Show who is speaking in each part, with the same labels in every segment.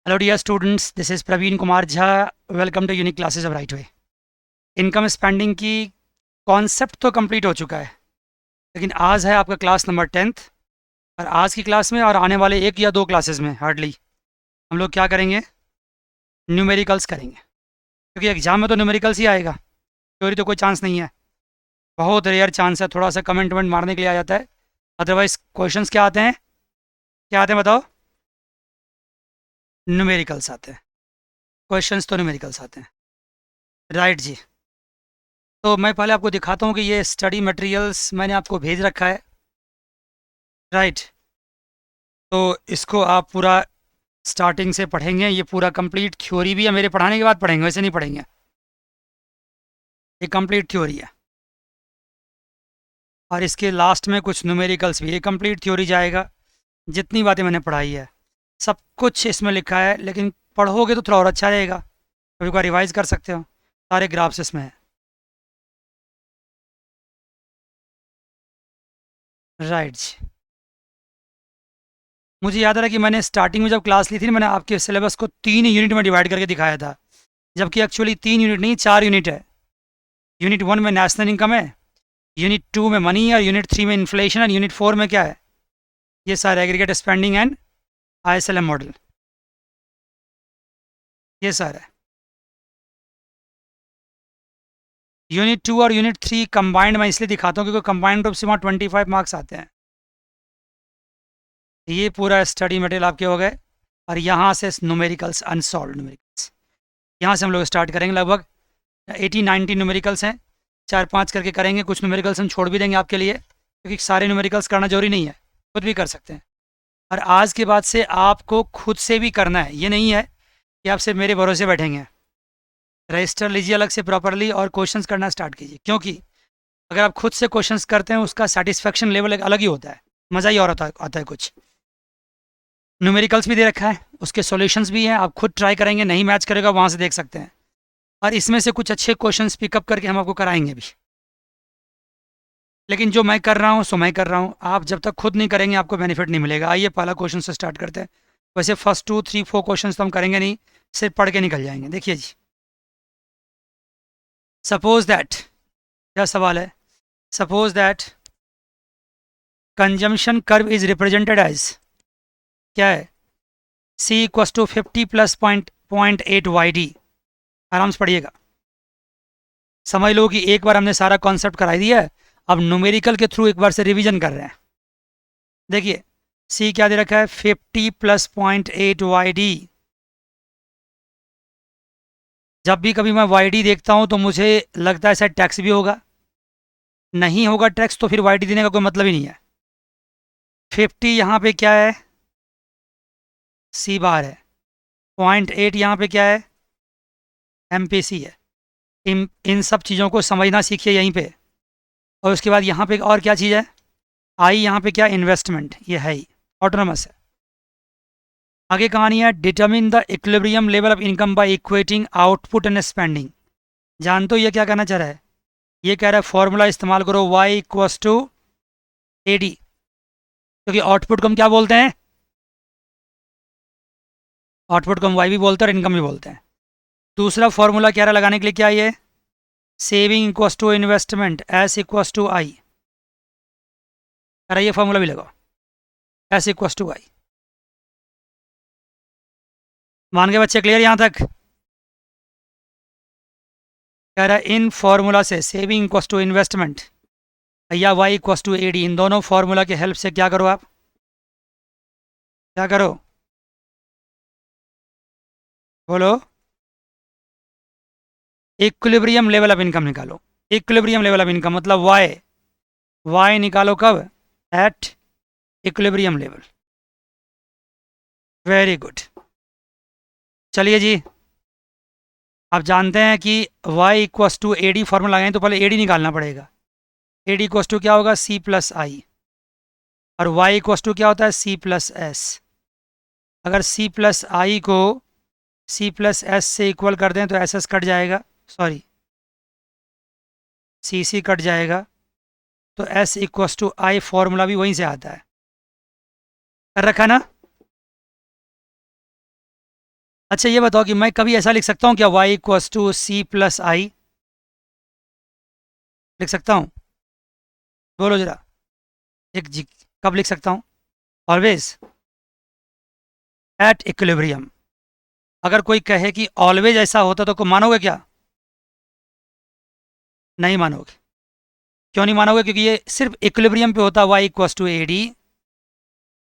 Speaker 1: Hello dear students, this is Praveen Kumar Jha. Welcome to Unique Classes of Right Way. Income spending की concept तो complete हो चुका है, लेकिन आज है आपका क्लास नंबर 10th और आज की क्लास में और आने वाले एक या दो क्लासेस में हार्डली हम लोग क्या करेंगे, न्यूमेरिकल्स करेंगे। क्योंकि एग्जाम में तो न्यूमेरिकल्स ही आएगा, थ्योरी तो कोई चांस नहीं है, बहुत रेयर चांस है, थोड़ा सा कमेंट वमेंट मारने के लिए आ जाता है। अदरवाइज क्वेश्चंस क्या आते हैं, क्या आते हैं बताओ? न्यूमेरिकल्स आते हैं, क्वेश्चंस तो न्यूमेरिकल्स आते हैं, राइट जी। तो मैं पहले आपको दिखाता हूँ कि ये स्टडी मटेरियल्स मैंने आपको भेज रखा है, राइट। तो इसको आप पूरा स्टार्टिंग से पढ़ेंगे, ये पूरा कंप्लीट थ्योरी भी है, मेरे पढ़ाने के बाद पढ़ेंगे, वैसे नहीं पढ़ेंगे, ये कंप्लीट थ्योरी है। और इसके लास्ट में कुछ न्यूमेरिकल्स भी, ये कंप्लीट थ्योरी जाएगा। जितनी बातें मैंने पढ़ाई है सब कुछ इसमें लिखा है, लेकिन पढ़ोगे तो थोड़ा और अच्छा रहेगा, कभी बार रिवाइज कर सकते हो। सारे ग्राफ्स इसमें है, राइट जी। मुझे याद आ रहा है कि मैंने स्टार्टिंग में जब क्लास ली थी मैंने आपके सिलेबस को 3 यूनिट में डिवाइड करके दिखाया था, जबकि एक्चुअली 3 यूनिट नहीं 4 यूनिट है। यूनिट 1 में नेशनल इनकम है, यूनिट 2 में मनी है, और यूनिट 3 में इन्फ्लेशन, और यूनिट 4 में क्या है, ये सारे aggregate spending and ISLM model, ये सारा है। यूनिट 2 और यूनिट 3 कंबाइंड मैं इसलिए दिखाता हूँ क्योंकि कंबाइंड रूप से वहाँ 25 मार्क्स आते हैं। ये पूरा स्टडी मटेरियल आपके हो गए, और यहाँ से न्यूमेरिकल्स, अनसॉल्व न्यूमेरिकल्स, यहाँ से हम लोग स्टार्ट करेंगे। लगभग 80-90 न्यूमेरिकल्स हैं, 4-5 करके करेंगे। कुछ न्यूमेरिकल्स हम छोड़ भी देंगे आपके लिए, क्योंकि सारे न्यूमेरिकल्स करना जरूरी नहीं है, खुद भी कर सकते हैं। और आज के बाद से आपको खुद से भी करना है, ये नहीं है कि आप सिर्फ मेरे भरोसे बैठेंगे। रजिस्टर लीजिए अलग से प्रॉपरली और क्वेश्चंस करना स्टार्ट कीजिए, क्योंकि अगर आप खुद से क्वेश्चंस करते हैं उसका सेटिस्फेक्शन लेवल एक अलग ही होता है, मज़ा ही और आता है कुछ। न्यूमेरिकल्स भी दे रखा है, उसके सॉल्यूशंस भी हैं, आप खुद ट्राई करेंगे, नहीं मैच करेगा वहाँ से देख सकते हैं। और इसमें से कुछ अच्छे क्वेश्चंस पिकअप करके हम आपको कराएंगे भी। लेकिन जो मैं कर रहा हूँ सो मैं कर रहा हूँ, आप जब तक खुद नहीं करेंगे आपको बेनिफिट नहीं मिलेगा। आइए पहला क्वेश्चन से स्टार्ट करते हैं। वैसे फर्स्ट 2-3-4 क्वेश्चन तो हम करेंगे नहीं, सिर्फ पढ़ के निकल जाएंगे। देखिए जी, सपोज दैट, क्या सवाल है, suppose that consumption curve is represented as, क्या है, C = 50 + 0.8 YD। आराम से पढ़िएगा, समझ लो कि एक बार हमने सारा कॉन्सेप्ट करा दिया है, अब न्यूमेरिकल के थ्रू एक बार से रिवीजन कर रहे हैं। देखिए सी क्या दे रखा है, 50 + 0.8 YD। जब भी कभी मैं YD देखता हूं तो मुझे लगता है शायद टैक्स भी होगा, नहीं होगा टैक्स तो फिर YD देने का कोई मतलब ही नहीं है। 50 यहाँ पे क्या है, C बार है, 0.8 यहाँ पे क्या है, MPC है। इन सब चीज़ों को समझना सीखिए यहीं पे। और उसके बाद यहाँ पे और क्या चीज़ है, आई, यहाँ पे क्या, इन्वेस्टमेंट, ये है ही ऑटोनमस है। आगे कहानी है, determine the equilibrium level of income by equating output and spending. जानते हो ये क्या कहना चाह रहा है, ये कह रहा है फॉर्मूला इस्तेमाल करो Y = AD, क्योंकि आउटपुट को हम क्या बोलते हैं, आउटपुट को हम Y भी बोलते हैं और इनकम भी बोलते हैं। दूसरा फॉर्मूला कह रहा है लगाने के लिए, क्या ये, सेविंग = इन्वेस्टमेंट S = I। अरे ये फॉर्मूला भी लगाओ, S = I। मान गए बच्चे, क्लियर यहाँ तक? कह रहा है इन फॉर्मूला से सेविंग = इन्वेस्टमेंट या Y = AD, इन दोनों फॉर्मूला के हेल्प से क्या करो, आप क्या करो, बोलो, इक्विलिब्रियम लेवल ऑफ इनकम निकालो। इक्विलिब्रियम लेवल ऑफ इनकम मतलब Y निकालो कब, eight equilibrium level. Very good. चलिए जी, आप जानते हैं कि Y = AD फॉर्मूला लगाएं तो पहले AD निकालना पड़ेगा। AD = क्या होगा, C+I, और Y = क्या होता है, C+S। अगर C+I को C+S से इक्वल कर दें तो SS कट जाएगा, सॉरी CC कट जाएगा, तो S = I फॉर्मूला भी वहीं से आता है। कर रखा ना, अच्छा ये बताओ कि मैं कभी ऐसा लिख सकता हूँ क्या y equals to C plus I, लिख सकता हूँ? बोलो जरा, एक जी कब लिख सकता हूँ? Always at equilibrium. अगर कोई कहे कि ऑलवेज ऐसा होता तो को मानोगे क्या? नहीं मानोगे। क्यों नहीं मानोगे? क्योंकि ये सिर्फ इक्विलिब्रियम पे होता है y equals to A D,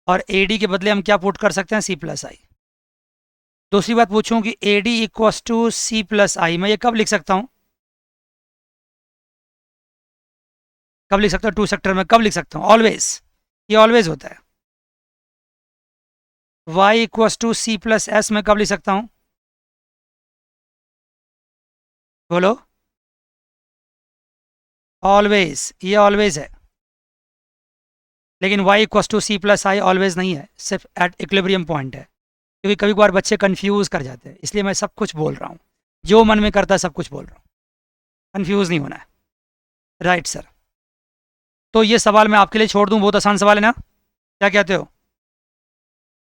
Speaker 1: और ए डी के बदले हम क्या पुट कर सकते हैं? C plus I. दूसरी बात पूछूं कि A D equals to C plus I, मैं ये कब लिख सकता हूँ? कब लिख सकता हूँ? टू सेक्टर में कब लिख सकता हूँ? ऑलवेज। ये ऑलवेज होता है। y equals to C plus S में कब लिख सकता हूँ? बोलो। ऑलवेज, ये ऑलवेज है। लेकिन y equals to C plus I always नहीं है, सिर्फ एट इक्विलिब्रियम पॉइंट है। क्योंकि कभी कभार बच्चे कंफ्यूज कर जाते हैं, इसलिए मैं सब कुछ बोल रहा हूँ, जो मन में करता है सब कुछ बोल रहा हूँ, कंफ्यूज नहीं होना है। Right sir. तो ये सवाल मैं आपके लिए छोड़ दूँ, बहुत आसान सवाल है ना, क्या कहते हो?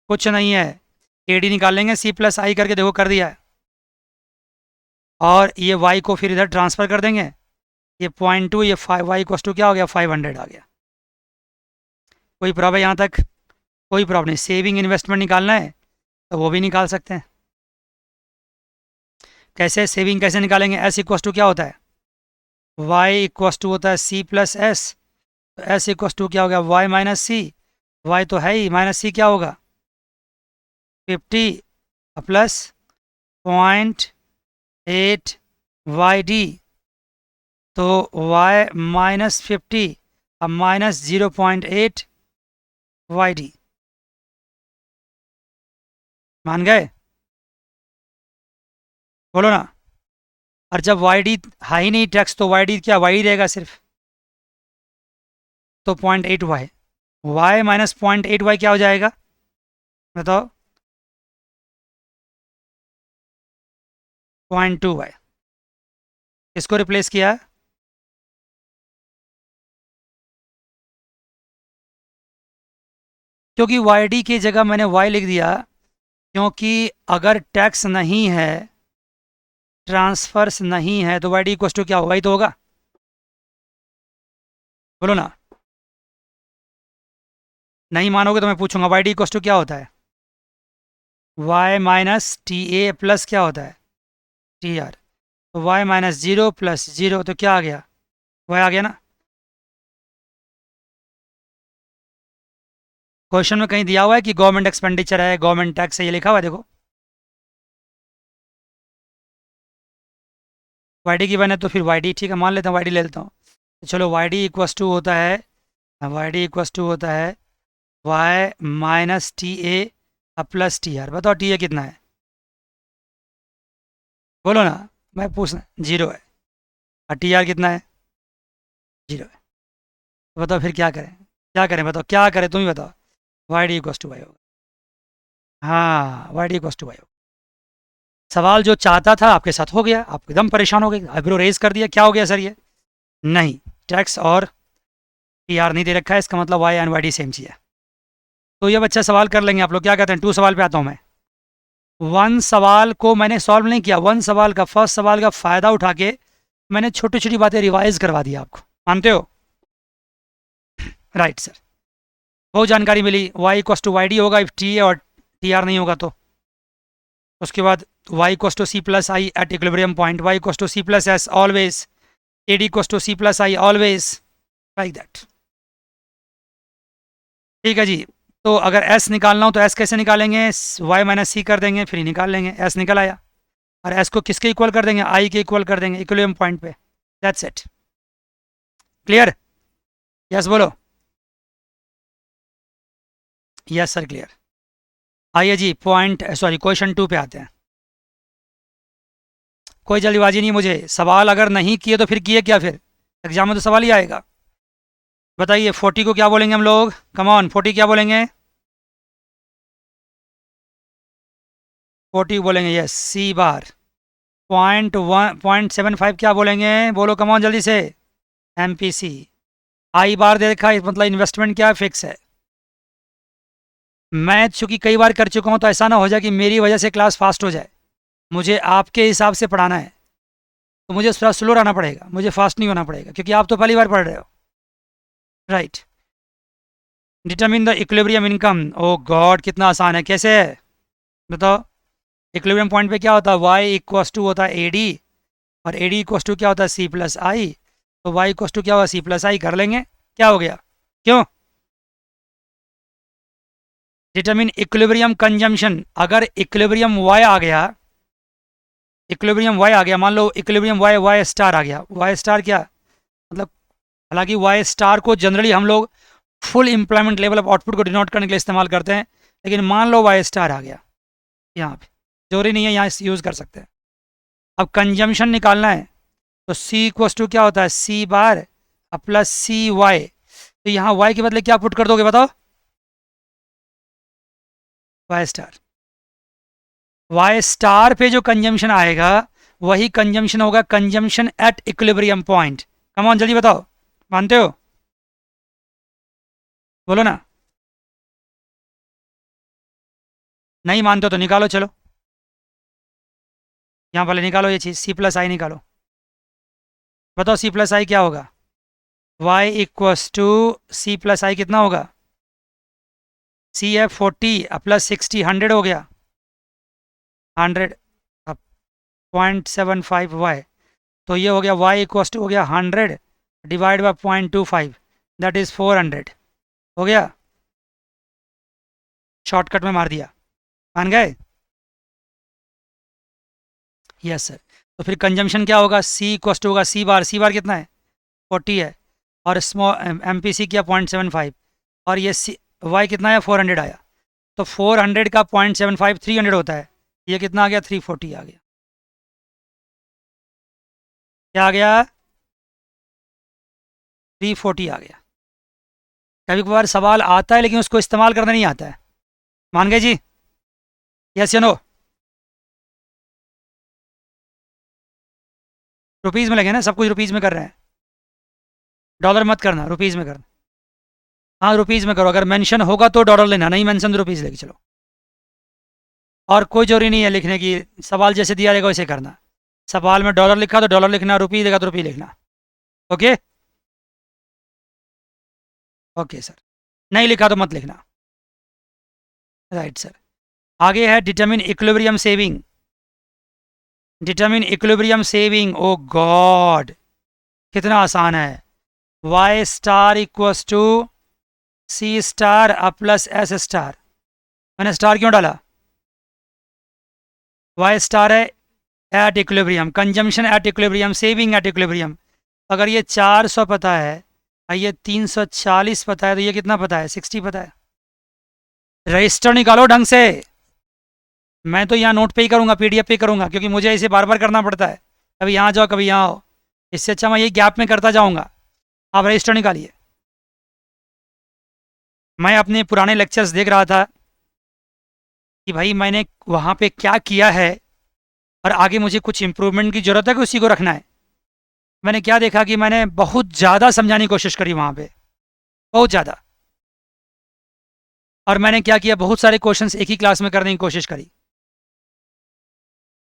Speaker 1: कुछ नहीं है, ए डी निकाल लेंगे, सी प्लस आई करके देखो कर दिया है, और ये y को फिर इधर ट्रांसफ़र कर देंगे, ये 0.2, ये 5, y इक्वस टू क्या हो गया? 500 आ गया। कोई प्रॉब्लम यहाँ तक? कोई प्रॉब्लम नहीं। सेविंग इन्वेस्टमेंट निकालना है तो वो भी निकाल सकते हैं। कैसे सेविंग कैसे निकालेंगे? एस इक्वस टू क्या होता है? y इक्वस टू होता है सी प्लस एस, तो एस इक्वस टू क्या हो गया? y माइनस सी, वाई तो है ही, माइनस सी क्या होगा? 50 प्लस 0.8 वाई डी, तो y माइनस 50 अब माइनस 0.8 वाई डी। मान गए? बोलो ना। और जब वाई डी है ही नहीं टैक्स, तो वाई डी क्या? वाई रहेगा सिर्फ, तो 0.8 वाई, वाई माइनस 0.8 वाई क्या हो जाएगा? बताओ। 0.2 वाई। इसको रिप्लेस किया, क्योंकि वाई डी की जगह मैंने वाई लिख दिया, क्योंकि अगर टैक्स नहीं है, ट्रांसफर्स नहीं है, तो वाई डी इक्वस टू क्या होगा? ही तो होगा। बोलो ना। नहीं मानोगे तो मैं पूछूंगा, वाई डी इक्वस टू क्या होता है? Y minus T A plus क्या होता है? T R. तो वाई माइनस 0 प्लस 0, तो क्या आ गया? वाई आ गया ना। क्वेश्चन में कहीं दिया हुआ है कि गवर्नमेंट एक्सपेंडिचर है, गवर्नमेंट टैक्स है, ये लिखा हुआ है देखो। वाई डी की बने तो फिर वाई डी, ठीक है मान लेता हूँ, वाई डी ले लेता हूँ। तो चलो वाई डी इक्वस टू होता है, वाई डी इक्वस टू होता है Y minus T A plus T R. बताओ टी ए कितना है? बोलो ना, मैं पूछना। 0 है। और टी आर कितना है? 0 है। तो बताओ फिर क्या करें? क्या करें बताओ, क्या करें तुम ही बताओ। Y D equals to Y होगा। हाँ, Y D equals to Y होगा। सवाल जो चाहता था आपके साथ हो गया, आप एकदम परेशान हो गए, आईब्रो रेज कर दिया, क्या हो गया सर ये? नहीं, टैक्स और टी आर नहीं दे रखा है, इसका मतलब Y and Y D same चीज़ है। तो ये बच्चा सवाल कर लेंगे आप लोग, क्या कहते हैं? 2 सवाल पे आता हूँ मैं। 1 सवाल को मैंने सॉल्व नहीं किया, 1 सवाल का, फर्स्ट सवाल का फ़ायदा उठा के मैंने छोटी छोटी बातें रिवाइज करवा दी आपको, मानते हो? Right sir. बहुत जानकारी मिली। Y equals to Y D होगा इफ टी ए और टी आर नहीं होगा तो। उसके बाद Y equals to C plus I at equilibrium point, Y equals to C plus S always, A D equals to C plus I always, like that. ठीक है जी। तो अगर एस निकालना हो तो एस कैसे निकालेंगे? वाई माइनस सी कर देंगे, फिर ही निकाल लेंगे। एस निकल आया, और एस को किसके इक्वल कर देंगे? आई के इक्वल कर देंगे इक्विलिब्रियम पॉइंट पे। That's it. क्लियर? यस बोलो। Yes sir clear. आइए जी पॉइंट सॉरी क्वेश्चन 2 पे आते हैं। कोई जल्दबाजी नहीं मुझे, सवाल अगर नहीं किए तो फिर किए क्या? फिर एग्जाम में तो सवाल ही आएगा। बताइए 40 को क्या बोलेंगे हम लोग? कम ऑन, 40 क्या बोलेंगे? 40 बोलेंगे, यस सी बार। 0.75 क्या बोलेंगे? बोलो कम ऑन जल्दी से। M P C. आई बार दे रखा है, मतलब इन्वेस्टमेंट क्या है? फिक्स है। मैं चूंकि कई बार कर चुका हूँ, तो ऐसा ना हो जाए कि मेरी वजह से क्लास फास्ट हो जाए। मुझे आपके हिसाब से पढ़ाना है तो मुझे थोड़ा स्लो रहना पड़ेगा, मुझे फास्ट नहीं होना पड़ेगा क्योंकि आप तो पहली बार पढ़ रहे हो, right. Determine the equilibrium income, oh God कितना आसान है, कैसे है बताओ। इक्विलिब्रियम पॉइंट पे क्या होता है, वाई इक्वस टू होता है ए डी, और ए डी इक्वस टू क्या होता है सी प्लस आई, तो वाई इक्वस टू क्या होगा सी प्लस आई, कर लेंगे, क्या हो गया, क्यों। डिटरमिन इक्विलिब्रियम कंजम्पशन, अगर इक्विलिब्रियम वाई आ गया, इक्विलिब्रियम वाई आ गया, मान लो इक्विलिब्रियम वाई वाई स्टार आ गया, वाई स्टार क्या मतलब, हालांकि वाई स्टार को जनरली हम लोग full employment level of output को डिनोट करने के लिए इस्तेमाल करते हैं, लेकिन मान लो वाई स्टार आ गया यहाँ पे, जरूरी नहीं है यहाँ यूज़ कर सकते हैं। अब कंजम्पशन निकालना है तो सी इक्वस टू क्या होता है सी बार प्लस सी वाई, तो यहाँ वाई के बदले क्या पुट कर दोगे बताओ, वाई स्टार। वाई स्टार पे जो कंजम्पशन आएगा वही कंजम्पशन होगा consumption at equilibrium point. Come on जल्दी बताओ, मानते हो, बोलो ना, नहीं मानते हो तो निकालो, चलो यहाँ पहले निकालो ये चीज़, सी प्लस आई निकालो, बताओ सी प्लस आई क्या होगा, Y equals to C plus I कितना होगा, सी है 40 प्लस 60 100 हो गया, 100 0.75 वाई, तो ये हो गया वाई इक्वस टू हो गया 100 डिवाइड बाई 0.25 दैट इज़ 400, हो गया, शॉर्टकट में मार दिया, मान गए, यस सर। तो फिर कंजम्पशन क्या होगा, सी इक्वस टू होगा सी बार कितना है 40 है, और स्मॉल एम पी सी किया 0.75, और ये सी वाई कितना है 400 आया, तो 400 का 0.75 300 होता है, ये कितना आ गया 340 आ गया, क्या आ गया 340 आ गया। कभी कभार सवाल आता है लेकिन उसको इस्तेमाल करना नहीं आता है, मान गए जी, यस या नो। रुपीज़ में लगे ना, सब कुछ रुपीज़ में कर रहे हैं, डॉलर मत करना, रुपीज़ में करना, हाँ रुपीज़ में करो, अगर मेंशन होगा तो डॉलर लेना, नहीं मेंशन तो रुपीज़ लेके चलो, और कोई जरूरी नहीं है लिखने की, सवाल जैसे दिया रहेगा वैसे करना, सवाल में डॉलर लिखा तो डॉलर लिखना, रुपये देगा तो रुपये लिखना, ओके, ओके सर, नहीं लिखा तो मत लिखना, राइट सर। आगे है determine equilibrium saving, determine equilibrium saving, oh God कितना आसान है, Y star equals to C star plus S star, मैंने स्टार क्यों डाला, वाई स्टार है at equilibrium, consumption at equilibrium, saving at equilibrium, अगर ये 400 पता है और ये 340 पता है तो ये कितना पता है 60 पता है, रजिस्टर निकालो ढंग से, मैं तो यहाँ नोट पे ही करूँगा, पीडीएफ पे ही करूँगा क्योंकि मुझे इसे बार बार करना पड़ता है, कभी यहाँ जाओ कभी यहाँ आओ, इससे अच्छा मैं ये गैप में करता जाऊँगा, आप रजिस्टर निकालिए। मैं अपने पुराने लेक्चर्स देख रहा था कि भाई मैंने वहाँ पे क्या किया है और आगे मुझे कुछ इम्प्रूवमेंट की ज़रूरत है कि उसी को रखना है। मैंने क्या देखा कि मैंने बहुत ज़्यादा समझाने की कोशिश करी वहाँ पे, बहुत ज़्यादा, और मैंने क्या किया बहुत सारे क्वेश्चंस एक ही क्लास में करने की कोशिश करी,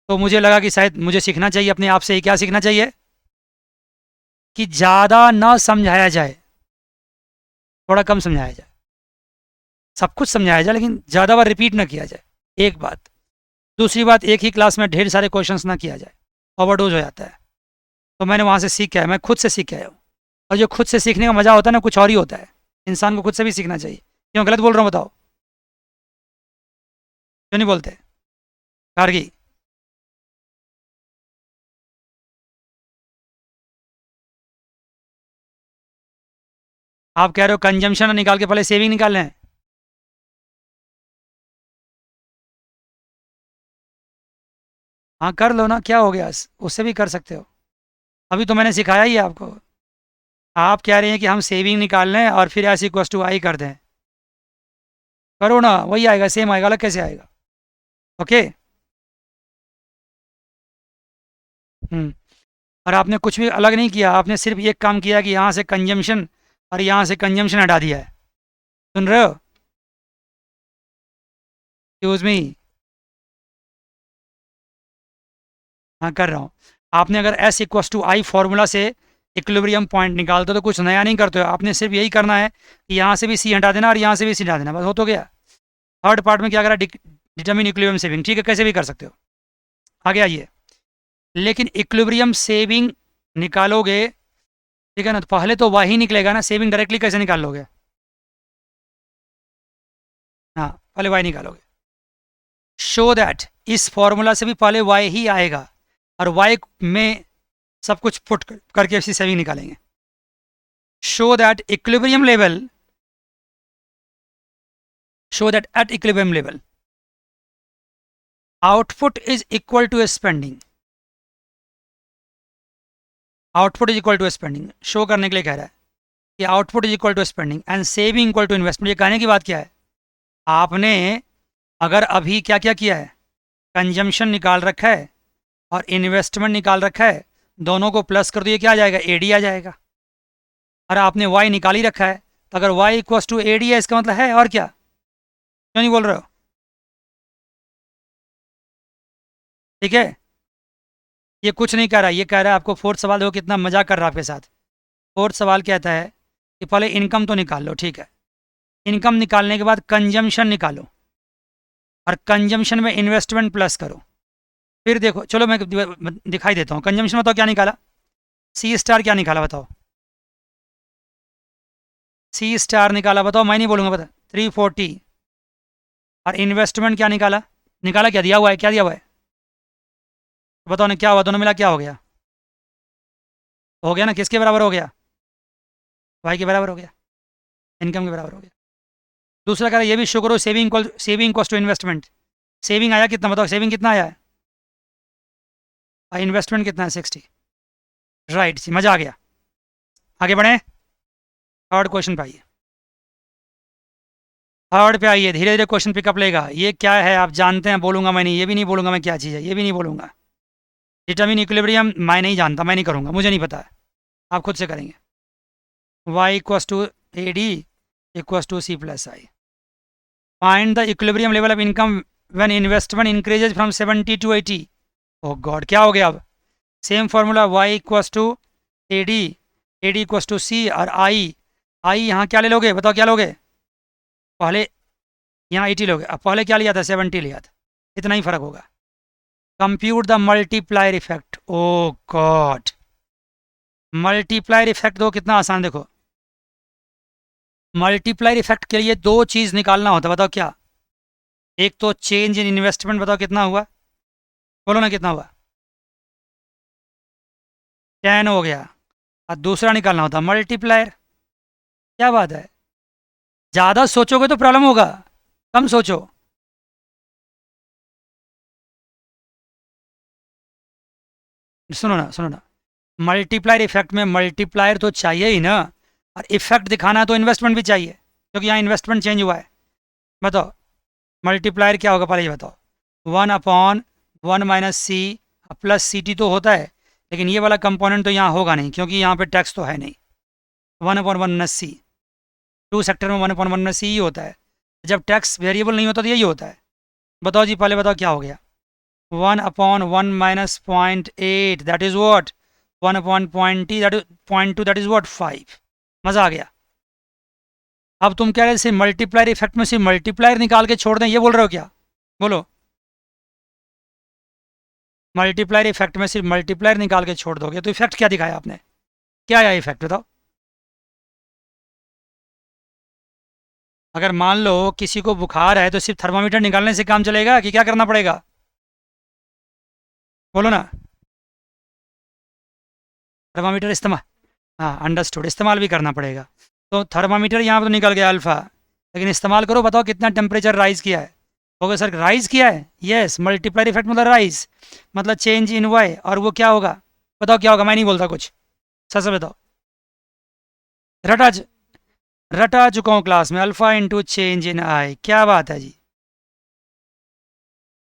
Speaker 1: तो मुझे लगा कि शायद मुझे सीखना चाहिए अपने आप से ही, क्या सीखना चाहिए कि ज़्यादा ना समझाया जाए, थोड़ा कम समझाया जाए, सब कुछ समझाया जाए लेकिन ज़्यादा बार रिपीट ना किया जाए, एक बात। दूसरी बात, एक ही क्लास में ढेर सारे क्वेश्चंस ना किया जाए, ओवरडोज हो जाता है। तो मैंने वहाँ से सीख के आया, मैं खुद से सीख के आया हूँ, और जो खुद से सीखने का मज़ा होता है ना कुछ और ही होता है, इंसान को खुद से भी सीखना चाहिए। क्यों गलत बोल रहा हूँ बताओ, क्यों नहीं बोलते गार्गी, आप कह रहे हो कंजम्पशन निकाल के पहले सेविंग निकाल लें, हाँ कर लो ना, क्या हो गया, उससे भी कर सकते हो, अभी तो मैंने सिखाया ही है आपको। आप कह रहे हैं कि हम सेविंग निकाल लें और फिर ऐसी इक्वस टू आई कर दें, करो ना, वही आएगा, सेम आएगा, अलग कैसे आएगा, ओके। हम्म, और आपने कुछ भी अलग नहीं किया, आपने सिर्फ एक काम किया कि यहाँ से कंजम्पशन और यहाँ से कंजम्पशन हटा दिया है, सुन रहे हो, एक्सक्यूज मी, हाँ कर रहा हूँ। आपने अगर S equals to I formula से इक्विलिब्रियम पॉइंट निकालते हो तो कुछ नया नहीं करते हो, आपने सिर्फ यही करना है कि यहाँ से भी C हटा देना और यहाँ से भी C हटा देना, बस हो तो गया। थर्ड पार्ट में क्या करा, डिटर्मिन इक्विलिब्रियम सेविंग, ठीक है, कैसे भी कर सकते हो। आगे आइए, लेकिन इक्विलिब्रियम सेविंग निकालोगे, ठीक है ना, तो पहले तो वही निकलेगा ना, सेविंग डायरेक्टली कैसे निकाल लोगे? हाँ पहले वाई निकालोगे। शो दैट, इस फॉर्मूला से भी पहले वाई ही आएगा और वाई में सब कुछ पुट करके इसकी सेविंग निकालेंगे। Show that equilibrium level, show that at equilibrium level output is equal to spending, output is equal to spending show करने के लिए कह रहा है कि output is equal to spending and saving equal to investment. ये कहने की बात क्या है, आपने अगर अभी क्या क्या किया है, कंजम्पशन निकाल रखा है और इन्वेस्टमेंट निकाल रखा है, दोनों को प्लस कर दो, ये क्या आ जाएगा, एडी आ जाएगा। और आपने वाई निकाल ही रखा है, तो अगर वाई इक्वस टू एडी है इसका मतलब है, और क्या, क्यों नहीं बोल रहे हो? ठीक है, ये कुछ नहीं कह रहा, ये कह रहा है आपको फोर्थ सवाल देखो कितना मजाक कर रहा है आपके साथ। फोर्थ सवाल कहता है कि पहले इनकम तो निकाल लो, ठीक है, इनकम निकालने के बाद कंजम्पशन निकालो और कंजम्पशन में इन्वेस्टमेंट प्लस करो, फिर देखो, चलो मैं दिखाई देता हूँ। कंजम्पशन बताओ क्या निकाला, सी स्टार क्या निकाला बताओ, सी स्टार निकाला बताओ, मैं नहीं बोलूँगा, बता 340। और इन्वेस्टमेंट क्या निकाला, निकाला क्या, दिया हुआ है, क्या दिया हुआ है बताओ ना, क्या हुआ, दोनों मिला क्या हो गया, हो गया ना, किसके बराबर हो गया, वाई के बराबर हो गया, इनकम के बराबर हो गया। दूसरा कह रहा है ये भी शो करो, saving cost to investment, saving आया कितना बताओ, सेविंग कितना आया है, और इन्वेस्टमेंट कितना है 60, राइट जी, मजा आ गया। आगे बढ़े, थर्ड क्वेश्चन पे आइए, थर्ड पे आइए, धीरे धीरे क्वेश्चन पिकअप लेगा। ये क्या है आप जानते हैं, बोलूंगा मैं नहीं, ये भी नहीं बोलूंगा मैं क्या चीज़ है, ये भी नहीं बोलूंगा। डिटर्मिन इक्विलिब्रियम मैं नहीं जानता, मैं नहीं करूंगा, मुझे नहीं पता है, आप खुद से करेंगे। y equals to A D equals to C plus I, find the equilibrium level of income when investment increases from 70 to 80। Oh God, क्या हो गया अब, same formula y equals to A D equals to C, और I यहाँ क्या ले लोगे बताओ, क्या लोगे, पहले यहाँ 80 लोगे, अब पहले क्या लिया था, 70 लिया था, इतना ही फर्क होगा। Compute the multiplier effect, oh God, multiplier effect दो, कितना आसान, देखो मल्टीप्लायर इफेक्ट के लिए दो चीज़ निकालना होता है, बताओ क्या, एक तो चेंज इन इन्वेस्टमेंट, बताओ कितना हुआ, बोलो ना कितना हुआ, 10 हो गया, और दूसरा निकालना होता मल्टीप्लायर। क्या बात है, ज़्यादा सोचोगे तो प्रॉब्लम होगा, कम सोचो। सुनो ना सुनो ना, मल्टीप्लायर इफेक्ट में मल्टीप्लायर तो चाहिए ही ना, और इफेक्ट दिखाना है तो इन्वेस्टमेंट भी चाहिए, क्योंकि यहाँ इन्वेस्टमेंट चेंज हुआ है। बताओ मल्टीप्लायर क्या होगा, पहले ये बताओ, 1/1 minus C plus C T तो होता है, लेकिन ये वाला कंपोनेंट तो यहाँ होगा नहीं, क्योंकि यहाँ पे टैक्स तो है नहीं। 1/1 माइनस सी, टू सेक्टर में 1/1 माइनस सी ही होता है, जब टैक्स वेरिएबल नहीं होता तो यही होता है। बताओ जी, पहले बताओ क्या हो गया, 1/1 minus 0.8 that is what, 1/0.2 that is 0.2 that is what 5। मज़ा आ गया। अब तुम कह रहे थे मल्टीप्लायर इफेक्ट में सिर्फ मल्टीप्लायर निकाल के छोड़ दें, ये बोल रहे हो क्या, बोलो, मल्टीप्लायर इफेक्ट में सिर्फ मल्टीप्लायर निकाल के छोड़ दोगे तो इफेक्ट क्या दिखाया आपने, क्या आया इफेक्ट बताओ। अगर मान लो किसी को बुखार है तो सिर्फ थर्मामीटर निकालने से काम चलेगा कि क्या करना पड़ेगा, बोलो ना, थर्मामीटर इस्तेमाल, हाँ अंडरस्टूड, इस्तेमाल भी करना पड़ेगा। तो थर्मामीटर यहाँ पर तो निकल गया अल्फ़ा, लेकिन इस्तेमाल करो, बताओ कितना टेम्परेचर राइज किया है, होगा सर राइज किया है, यस, मल्टीप्लायर इफेक्ट मतलब राइज, मतलब चेंज इन वाई, और वो क्या होगा बताओ, क्या होगा, मैं नहीं बोलता कुछ, सच से बताओ, रटा रटा चुका हूँ क्लास में, अल्फ़ा इंटू चेंज इन आई, क्या बात है जी,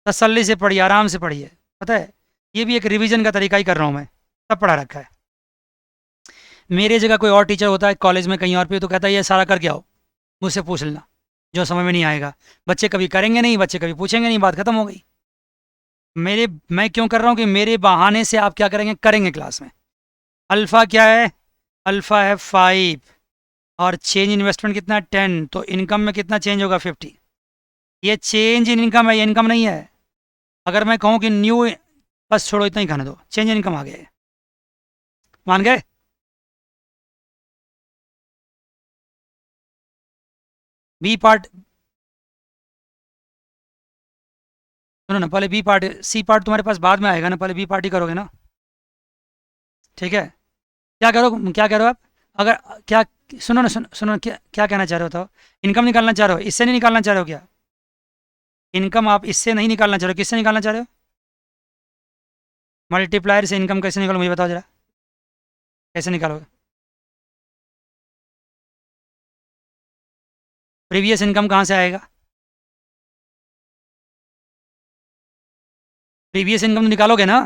Speaker 1: तसल्ली से पढ़िए, आराम से पढ़िए, पता है ये भी एक रिवीजन का तरीका ही कर रहा हूँ मैं, सब पढ़ा रखा है। मेरे जगह कोई और टीचर होता है कॉलेज में कहीं और पे, तो कहता है ये सारा करके आओ, मुझसे पूछ लेना जो समझ में नहीं आएगा, बच्चे कभी करेंगे नहीं, बच्चे कभी पूछेंगे नहीं, बात खत्म हो गई। मैं क्यों कर रहा हूँ कि मेरे बहाने से आप क्या करेंगे, करेंगे क्लास में। अल्फ़ा क्या है, अल्फ़ा है 5 और चेंज इन्वेस्टमेंट कितना है 10, तो इनकम में कितना चेंज होगा 50। ये चेंज इन इनकम है, ये इनकम नहीं है। अगर मैं कहूँ कि न्यू, बस छोड़ो इतना ही खाने दो, चेंज इन इनकम आ गया है। मान गए। बी पार्ट सुनो ना, पहले बी पार्ट, सी पार्ट तुम्हारे पास बाद में आएगा ना, पहले बी पार्ट ही करोगे ना। ठीक है, क्या करो, क्या करो आप, अगर क्या, सुनो ना, सुनो ना, क्या क्या कहना चाह रहे हो, तो इनकम निकालना चाह रहे हो, इससे नहीं निकालना चाह रहे हो क्या? इनकम आप इससे नहीं निकालना चाह रहे हो, किससे निकालना चाह रहे हो? मल्टीप्लायर से इनकम कैसे निकालो, मुझे बताओ जरा, कैसे निकालोगे? प्रीवियस इनकम कहाँ से आएगा? प्रीवियस इनकम तो निकालोगे ना।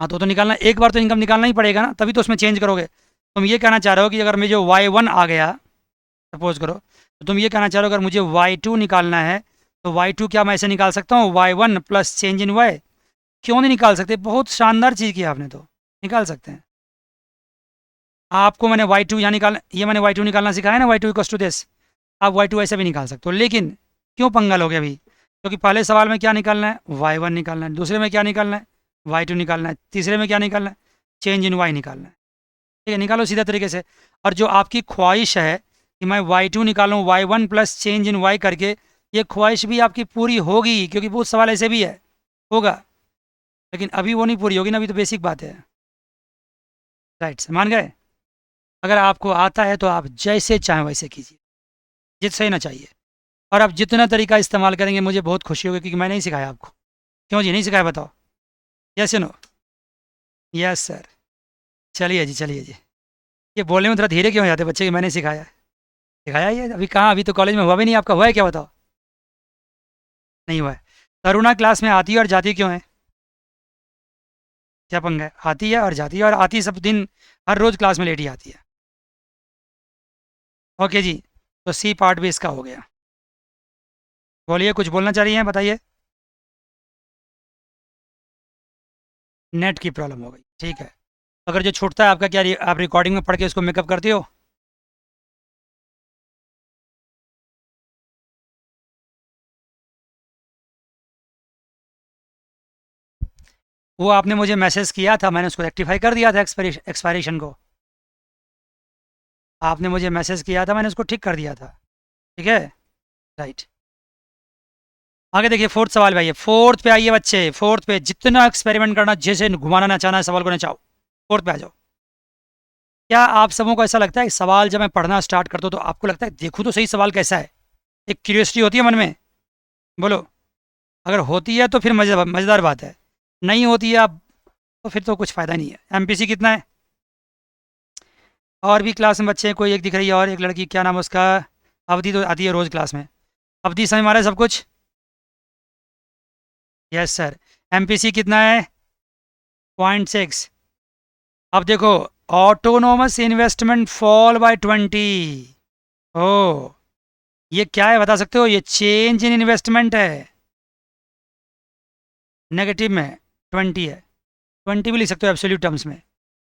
Speaker 1: हाँ तो निकालना, एक बार तो इनकम निकालना ही पड़ेगा ना, तभी तो उसमें चेंज करोगे। तुम ये कहना चाह रहे हो कि अगर मुझे Y1 आ गया, सपोज करो, तो तुम ये कहना चाह रहे हो अगर मुझे Y2 निकालना है, तो Y2 क्या मैं ऐसे निकाल सकता हूँ, Y1 plus change in Y? क्यों नहीं निकाल सकते, बहुत शानदार चीज़ की आपने, तो निकाल सकते हैं। आपको मैंने Y2 यहाँ निकाल, ये मैंने Y2 निकालना सिखाया ना, Y2 इक्वस टू दिस। आप Y2 ऐसे भी निकाल सकते हो, लेकिन क्यों पंगा लोगे अभी? क्योंकि पहले सवाल में क्या निकालना है, Y1 निकालना है, दूसरे में क्या निकालना है, Y2 निकालना है, तीसरे में क्या निकालना है, चेंज इन Y निकालना है। ठीक है, निकालो सीधा तरीके से। और जो आपकी ख्वाहिश है कि मैं Y2 निकालूँ Y1 plus change in Y करके, ये ख्वाहिश भी आपकी पूरी होगी, क्योंकि बहुत सवाल ऐसे भी है, होगा, लेकिन अभी वो नहीं पूरी होगी ना, अभी तो बेसिक बात है। राइट से मान गए। अगर आपको आता है तो आप जैसे चाहें वैसे कीजिए, जिससे ना चाहिए। और आप जितना तरीका इस्तेमाल करेंगे मुझे बहुत खुशी होगी, क्योंकि मैंने ही सिखाया आपको। क्यों जी, नहीं सिखाया बताओ? Yes no? Yes sir. चलिए जी, चलिए जी। ये बोलने में थोड़ा धीरे क्यों हो जाते बच्चे, कि मैंने सिखाया? सिखाया ही है, अभी कहाँ, अभी तो कॉलेज में हुआ भी नहीं, आपका हुआ है क्या बताओ? नहीं हुआ है। तरुणा क्लास में आती है और जाती क्यों है? क्या पंगा है, आती है और जाती है, और आती सब दिन, हर रोज़ क्लास में लेट ही आती है। ओके जी, तो सी पार्ट भी इसका हो गया। बोलिए, कुछ बोलना चाह रही हैं, बताइए। नेट की प्रॉब्लम हो गई, ठीक है। अगर जो छूटता है आपका, क्या आप रिकॉर्डिंग में पढ़ के उसको मेकअप करते हो? वो आपने मुझे मैसेज किया था, मैंने उसको रेक्टिफाई कर दिया था, एक्सपायरेशन को। आपने मुझे मैसेज किया था, मैंने उसको ठीक कर दिया था। ठीक है, राइट। आगे देखिए, फोर्थ सवाल पे आइए, फोर्थ पे आइए बच्चे, फोर्थ पे जितना एक्सपेरिमेंट करना, जैसे घुमाना नचाना है सवाल को, नचाओ। फोर्थ पे आ जाओ। क्या आप सबों को ऐसा लगता है कि सवाल जब मैं पढ़ना स्टार्ट करता हूँ तो आपको लगता है देखूँ तो सही सवाल कैसा है, एक क्यूरियोसिटी होती है मन में? बोलो। अगर होती है तो फिर मज़ेदार बात है, नहीं होती है आप, तो फिर तो कुछ फ़ायदा नहीं है। एमपीसी कितना है? और भी क्लास में बच्चे हैं, कोई एक दिख रही है, और एक लड़की, क्या नाम है उसका? अवधि तो आती है रोज़ क्लास में। अवधि समझ मारा है सब कुछ? Yes sir. एमपीसी कितना है? 0.6। अब देखो, ऑटोनोमस इन्वेस्टमेंट फॉल बाय 20। ओ, ये क्या है बता सकते हो? ये चेंज इन इन्वेस्टमेंट है, नेगेटिव में 20 है। 20 भी लिख सकते हो एब्सोल्यूट टर्म्स में,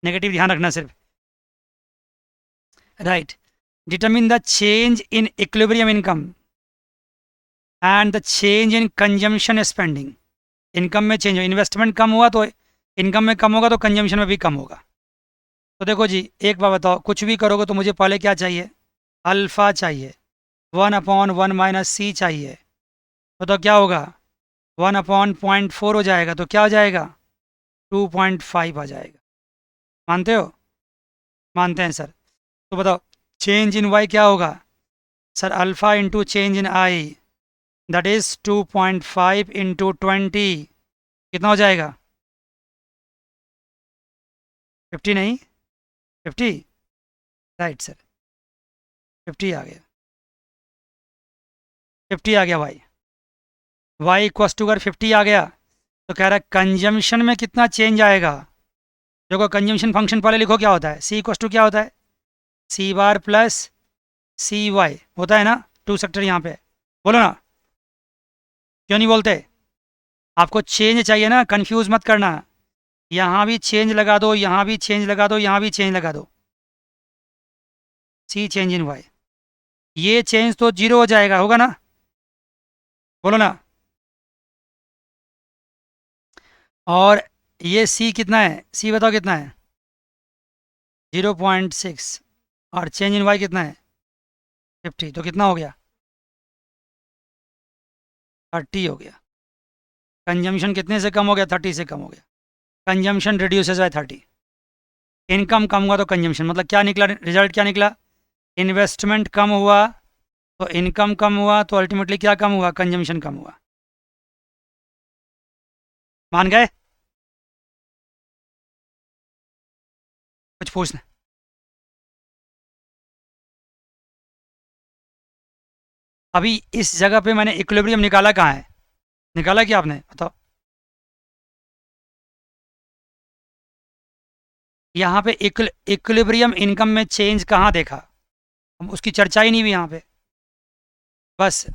Speaker 1: नेगेटिव ध्यान रखना सिर्फ। Right. Determine the change in equilibrium income and the change in consumption spending. Income में चेंज हो, इन्वेस्टमेंट कम हुआ तो इनकम में कम होगा, तो कंजम्पशन में भी कम होगा। तो देखो जी, एक बार बताओ, कुछ भी करोगे तो मुझे पहले क्या चाहिए? अल्फ़ा चाहिए, 1/1 माइनस सी चाहिए। तो क्या होगा? 1/0.4 हो जाएगा, तो क्या हो जाएगा? 2.5 आ जाएगा। मानते हो? मानते हैं सर। तो बताओ, चेंज इन वाई क्या होगा? Sir alpha into change in I, that is 2.5 into 20, कितना हो जाएगा? 50 नहीं, 50। राइट सर, 50 आ गया, 50 आ गया भाई। वाई इक्वस टू अगर 50 आ गया, तो कह रहा है कंजम्पशन में कितना चेंज आएगा। देखो, कंजम्पशन फंक्शन पहले लिखो क्या होता है, सी इक्वस टू क्या होता है, सी बार प्लस सी वाई होता है ना, टू सेक्टर यहाँ पे, बोलो ना। क्यों नहीं बोलते? आपको चेंज चाहिए ना, कंफ्यूज मत करना। यहाँ भी चेंज लगा दो, यहाँ भी चेंज लगा दो, यहाँ भी चेंज लगा दो। सी चेंज इन वाई, ये चेंज तो जीरो हो जाएगा, होगा ना? बोलो ना। और ये सी कितना है? सी बताओ कितना है? 0.6। और चेंज इन वाई कितना है? 50। तो कितना हो गया? 30 हो गया। कंजम्पशन कितने से कम हो गया? 30 से कम हो गया। Consumption reduces by 30। इनकम कम हुआ तो कंजम्पशन, मतलब क्या निकला? रिजल्ट क्या निकला? इन्वेस्टमेंट कम हुआ तो इनकम कम हुआ, तो अल्टीमेटली क्या कम हुआ? कंजम्पशन कम हुआ। मान गए? कुछ पूछना? अभी इस जगह पे मैंने इक्विलिब्रियम निकाला, कहाँ है? निकाला क्या आपने? बताओ। यहाँ पे इक्विलिब्रियम इनकम में चेंज कहाँ देखा? हम उसकी चर्चा ही नहीं हुई यहाँ पे। बस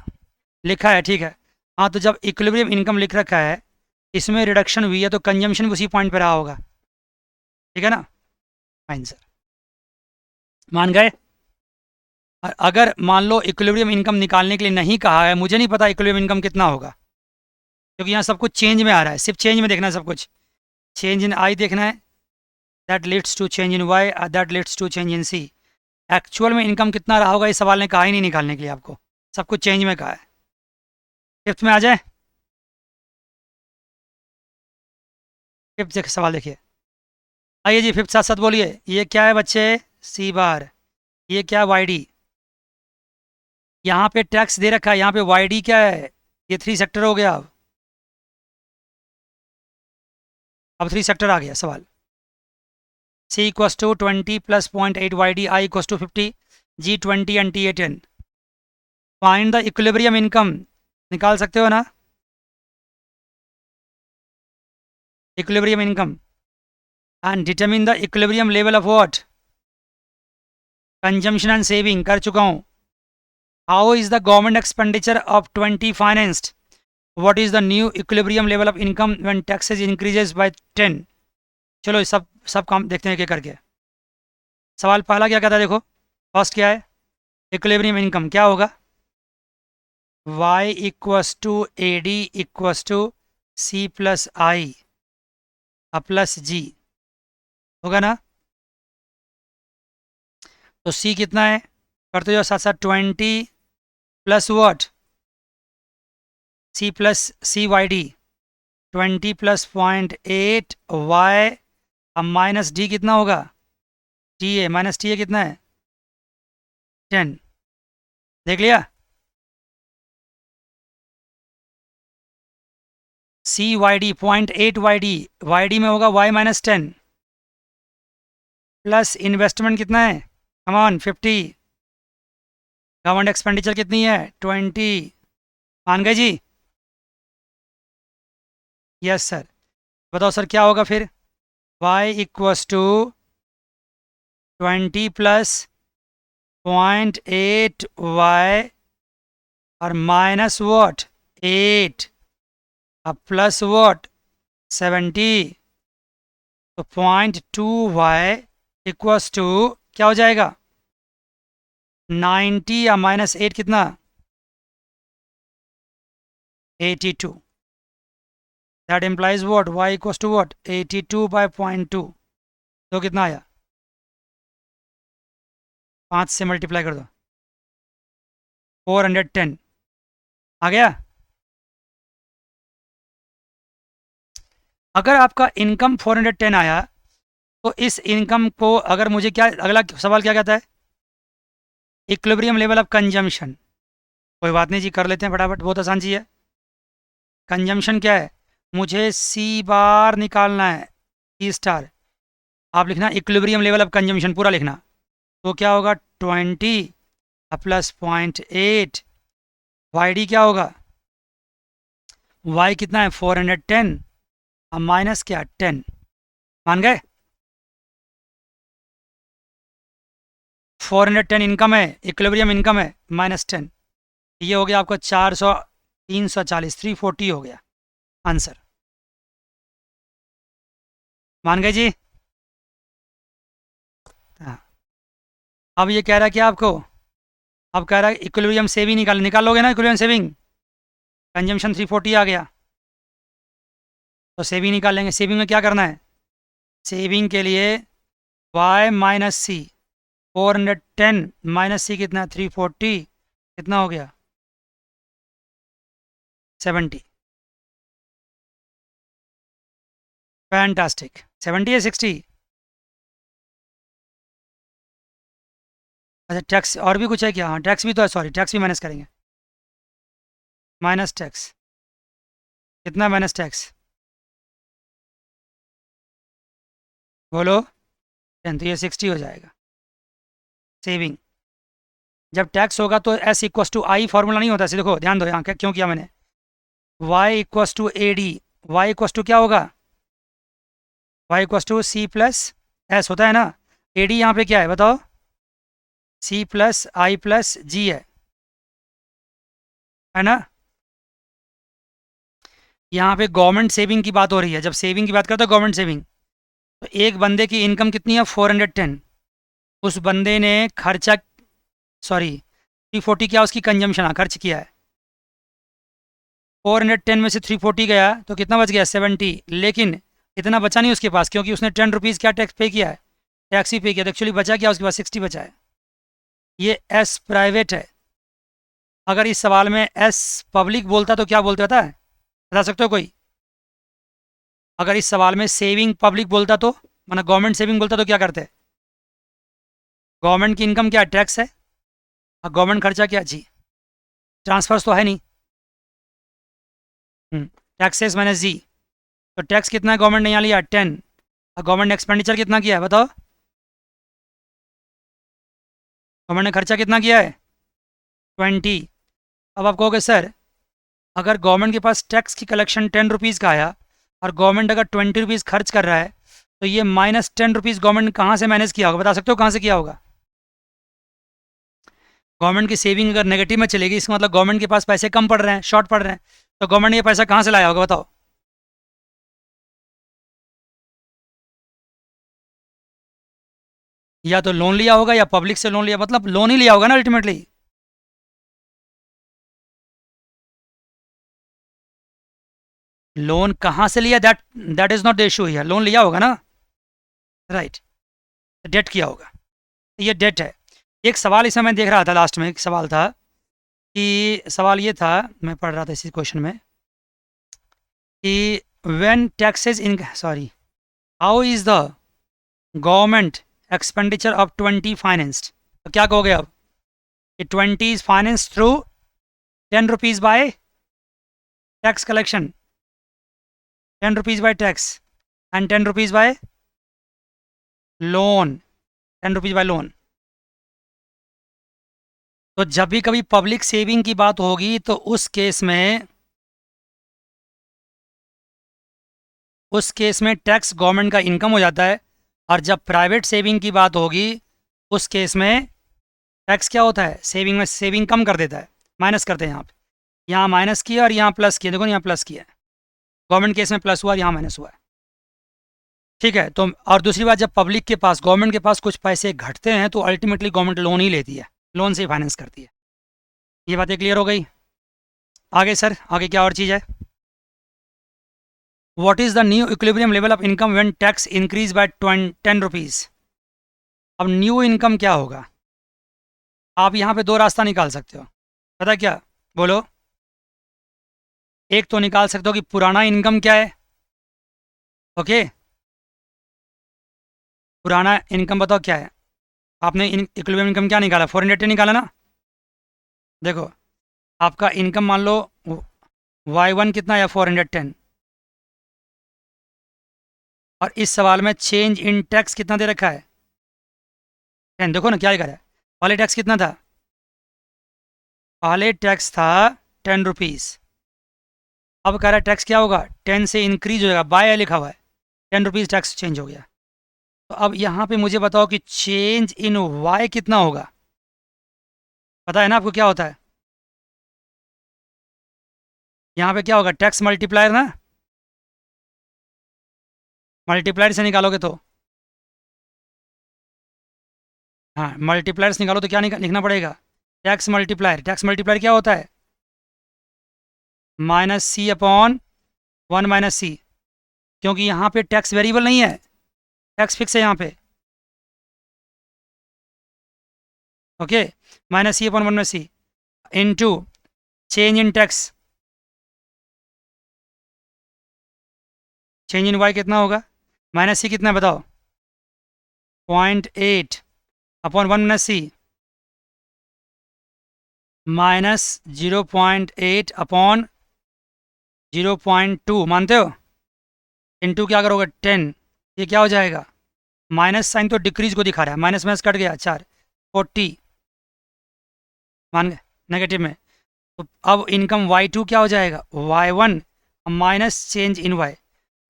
Speaker 1: लिखा है, ठीक है। हाँ, तो जब इक्विलिब्रियम इनकम लिख रखा है, इसमें रिडक्शन हुई है तो कंजम्पशन भी उसी पॉइंट पे रहा होगा। ठीक है ना? फाइन सर, मान गए? और अगर मान लो इक्विलिब्रियम इनकम निकालने के लिए नहीं कहा है, मुझे नहीं पता इक्विलिब्रियम इनकम कितना होगा, क्योंकि यहाँ सब कुछ चेंज में आ रहा है, सिर्फ चेंज में देखना है सब कुछ। चेंज इन आई देखना है, that leads to change in Y, that leads to change in C. Actual में इनकम कितना रहा होगा इस सवाल ने कहा ही नहीं निकालने के लिए आपको, सब कुछ चेंज में कहा है। फिफ्थ में आ जाए। फिफ्थ सवाल देखिए, आइए जी, फिफ्थ साथ साथ बोलिए। ये क्या है बच्चे? सी बार। ये क्या है? Y D. यहाँ पे टैक्स दे रखा है, यहाँ पे वाई डी क्या है? ये 3 सेक्टर हो गया। अब 3 सेक्टर आ गया सवाल। C equals to 20 plus 0.8 Y D, I equals to 50, G 20 and T A 10। Find the equilibrium income, निकाल सकते हो ना? Equilibrium income and determine the equilibrium level of what? Consumption and saving कर चुका हूँ। How is the government expenditure of 20 financed? What is the new equilibrium level of income when taxes increases by 10? चलो सब सब काम देखते हैं एक एक करके। सवाल पहला क्या कहता है देखो, फर्स्ट क्या है? इक्विलिब्रियम इनकम क्या होगा? y equals to A D equals to C plus I plus G, होगा ना? तो c कितना है? करते जाओ साथ साथ, 20 plus what? C plus C Y D, 20 plus 0.8 Y, अब माइनस डी कितना होगा? T A minus T A कितना है? 10। देख लिया? C Y D 0.8 Y D में होगा y माइनस 10 प्लस इन्वेस्टमेंट कितना है? Come on 50। गवर्नमेंट एक्सपेंडिचर कितनी है? 20। मान गए जी? Yes sir. बताओ सर क्या होगा फिर? y equals to 20 plus 0.8 Y और माइनस वॉट? 8 अब प्लस वॉट? 70। तो 0.2 वाई इक्वस टू क्या हो जाएगा? 90 या माइनस 8 कितना? 82। That implies what? y equals to what? 82 by 0.2। तो कितना आया? 5 से मल्टीप्लाई कर दो, 410 आ गया। अगर आपका इनकम 410 आया, तो इस इनकम को अगर मुझे क्या, अगला सवाल क्या कहता है? Equilibrium level of consumption. कोई बात नहीं जी, कर लेते हैं फटाफट, बहुत आसान चीज़ है। कंजम्पशन क्या है? मुझे सी बार निकालना है, सी स्टार। आप लिखना इक्विलिब्रियम लेवल ऑफ कंजम्पशन पूरा लिखना। तो क्या होगा? 20 प्लस 0.8 वाई डी क्या होगा? वाई कितना है? 410 अब माइनस क्या? 10। मान गए? 410 इनकम है, इक्विलिब्रियम इनकम है, माइनस 10। ये हो गया आपको 400 340, 340 हो गया आंसर। मान गए जी? हाँ। अब ये कह रहा है कि आपको, अब कह रहा है इक्विलिब्रियम सेविंग निकाल लोगे ना, इक्विलिब्रियम सेविंग, कंजम्पशन 340 आ गया, तो सेविंग निकाल लेंगे। सेविंग में क्या करना है? सेविंग के लिए y माइनस सी, 410 माइनस सी कितना, 340, कितना हो गया, 70। फैंटास्टिक। 70 है 60? अच्छा टैक्स और भी कुछ है क्या? हाँ टैक्स भी तो है, सॉरी टैक्स भी माइनस करेंगे। माइनस टैक्स कितना, माइनस टैक्स बोलो, 10, तो ये 60 हो जाएगा सेविंग। जब टैक्स होगा तो S equals to I formula नहीं होता, देखो ध्यान दो यहाँ क्यों किया मैंने, Y equals to A D, Y equals to क्या होगा, Y equals to C plus S होता है ना, ए डी यहाँ पे क्या है बताओ, सी प्लस आई प्लस जी है ना। यहाँ पे गवर्नमेंट सेविंग की बात हो रही है, जब सेविंग की बात करते हो गवर्नमेंट सेविंग, तो एक बंदे की इनकम कितनी है 410, उस बंदे ने खर्चा, सॉरी 340 क्या उसकी कंजम्पशन खर्च किया है, 410 में से 340 गया तो कितना बच गया 70, लेकिन इतना बचा नहीं उसके पास, क्योंकि उसने 10 रुपीज़ क्या टैक्स पे किया है, टैक्स ही पे किया, तो एक्चुअली बचा क्या उसके पास, 60 बचा है। ये एस प्राइवेट है। अगर इस सवाल में एस पब्लिक बोलता तो क्या बोलते, बता सकते हो कोई? अगर इस सवाल में सेविंग पब्लिक बोलता तो, मतलब गवर्नमेंट सेविंग बोलता तो क्या करते? गवर्नमेंट की इनकम क्या, टैक्स है, और गवर्नमेंट खर्चा क्या जी, ट्रांसफर्स तो है नहीं, टैक्सेस माइनस जी, तो टैक्स कितना है गवर्नमेंट ने यहाँ लिया 10, और गवर्नमेंट ने एक्सपेंडिचर कितना किया है बताओ, गवर्नमेंट ने खर्चा कितना किया है 20। अब आप कहोगे सर अगर गवर्नमेंट के पास टैक्स की कलेक्शन 10 रुपीज़ का आया और गवर्नमेंट अगर 20 रुपीज़ खर्च कर रहा है, तो ये माइनस 10 रुपीज़ गवर्नमेंट ने कहाँ से मैनेज किया होगा, बता सकते हो कहाँ से किया होगा? गवर्नमेंट की सेविंग अगर नेगेटिव में चलेगी, इसका मतलब गवर्नमेंट के पास पैसे कम पड़ रहे हैं, शॉर्ट पड़ रहे हैं, तो गवर्नमेंट ने ये पैसा कहाँ से लाया होगा बताओ? या तो लोन लिया होगा या पब्लिक से लोन लिया, मतलब लोन ही लिया होगा ना अल्टीमेटली। लोन कहाँ से लिया, that that is not the issue here, loan लिया होगा ना, राइट, डेट किया होगा, ये डेट है। एक सवाल इसमें मैं देख रहा था, लास्ट में एक सवाल था, कि सवाल ये था, मैं पढ़ रहा था इसी क्वेश्चन में, कि when taxes in, sorry, how is the government expenditure of 20 financed, तो क्या कहोगे अब कि 20 is finance through 10 rupees bye tax collection, 10 rupees bye tax, and 10 rupees bye loan, 10 rupees bye loan. तो जब भी कभी पब्लिक सेविंग की बात होगी तो उस केस में टैक्स गवर्नमेंट का इनकम हो जाता है, और जब प्राइवेट सेविंग की बात होगी उस केस में टैक्स क्या होता है, सेविंग में सेविंग कम कर देता है, माइनस करते हैं यहाँ पे, यहाँ माइनस किया और यहाँ प्लस किया, देखो यहाँ प्लस किया है, गवर्नमेंट केस में प्लस हुआ और यहाँ माइनस हुआ है, ठीक है। तो और दूसरी बात, जब पब्लिक के पास, गवर्नमेंट के पास कुछ पैसे घटते हैं तो अल्टीमेटली गवर्नमेंट लोन ही लेती है, लोन से ही फाइनेंस करती है। ये बातें क्लियर हो गई? आगे सर, आगे क्या और चीज़ है? What is the new equilibrium level of income when tax increase by 10 rupees. अब न्यू इनकम क्या होगा? आप यहाँ पे दो रास्ता निकाल सकते हो, पता क्या, बोलो। एक तो निकाल सकते हो कि पुराना इनकम क्या है, ओके, पुराना इनकम बताओ क्या है। आपने इक्विलिब्रियम इनकम क्या निकाला, 410 निकाला ना। देखो आपका इनकम मान लो y1 कितना है 410, और इस सवाल में चेंज इन टैक्स कितना दे रखा है 10, देखो ना क्या लिखा है, पहले टैक्स कितना था, पहले टैक्स था 10 रुपीज़, अब कह रहा है टैक्स क्या होगा 10 से इंक्रीज हो जाएगा, बाय लिखा हुआ है, 10 रुपीज़ टैक्स चेंज हो गया। तो अब यहाँ पे मुझे बताओ कि चेंज इन वाई कितना होगा, पता है ना आपको क्या होता है? यहाँ पे क्या होगा, टैक्स मल्टीप्लायर ना, मल्टीप्लायर से निकालोगे तो, हाँ मल्टीप्लायर से निकालो तो क्या लिखना पड़ेगा, टैक्स मल्टीप्लायर। टैक्स मल्टीप्लायर क्या होता है, माइनस सी अपॉन 1 - सी, क्योंकि यहाँ पे टैक्स वेरिएबल नहीं है, टैक्स फिक्स है यहाँ पे। Okay, minus C upon 1 - C into change in tax, change in Y कितना होगा, माइनस सी कितना है बताओ, 0.8 अपॉन 1 - सी माइनस 0.8 अपॉन 0.2, मानते हो, इनटू क्या करोगे 10, ये क्या हो जाएगा, माइनस साइन तो डिक्रीज को दिखा रहा है, माइनस माइनस कट गया 4, 40 मान गए नेगेटिव में। तो अब इनकम y2 क्या हो जाएगा, y1 minus change in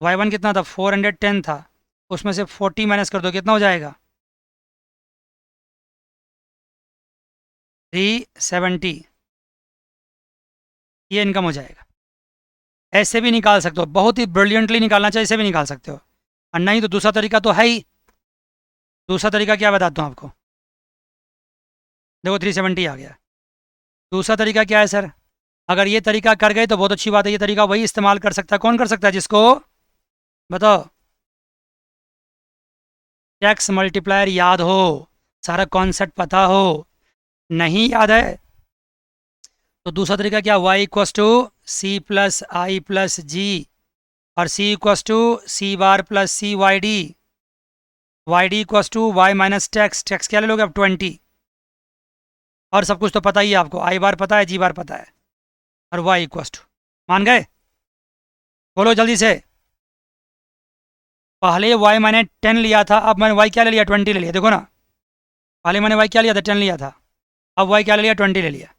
Speaker 1: y1 कितना था 410 था, उसमें से 40 माइनस कर दो कितना हो जाएगा 370, ये इनकम हो जाएगा। ऐसे भी निकाल सकते हो, बहुत ही ब्रिलियंटली निकालना चाहिए, ऐसे भी निकाल सकते हो, और नहीं तो दूसरा तरीका तो है ही। दूसरा तरीका क्या बताता हूँ आपको, देखो 370 आ गया। दूसरा तरीका क्या है सर, अगर ये तरीका कर गए तो बहुत अच्छी बात है, ये तरीका वही इस्तेमाल कर सकता है, कौन कर सकता है, जिसको बताओ टैक्स मल्टीप्लायर याद हो, सारा कॉन्सेप्ट पता हो, नहीं याद है तो दूसरा तरीका क्या, y equals to C plus I plus G, और c equals to C bar plus C Y D equals to Y minus tax, tax क्या ले लोगे अब 20, और सब कुछ तो पता ही है आपको, आई बार पता है, जी बार पता है, और y इक्वस टू, मान गए, बोलो जल्दी से। पहले y मैंने 10 लिया था, अब मैंने y क्या ले लिया 20 ले लिया, देखो ना, पहले मैंने y क्या लिया था 10 लिया था, अब y क्या ले लिया 20 ले लिया।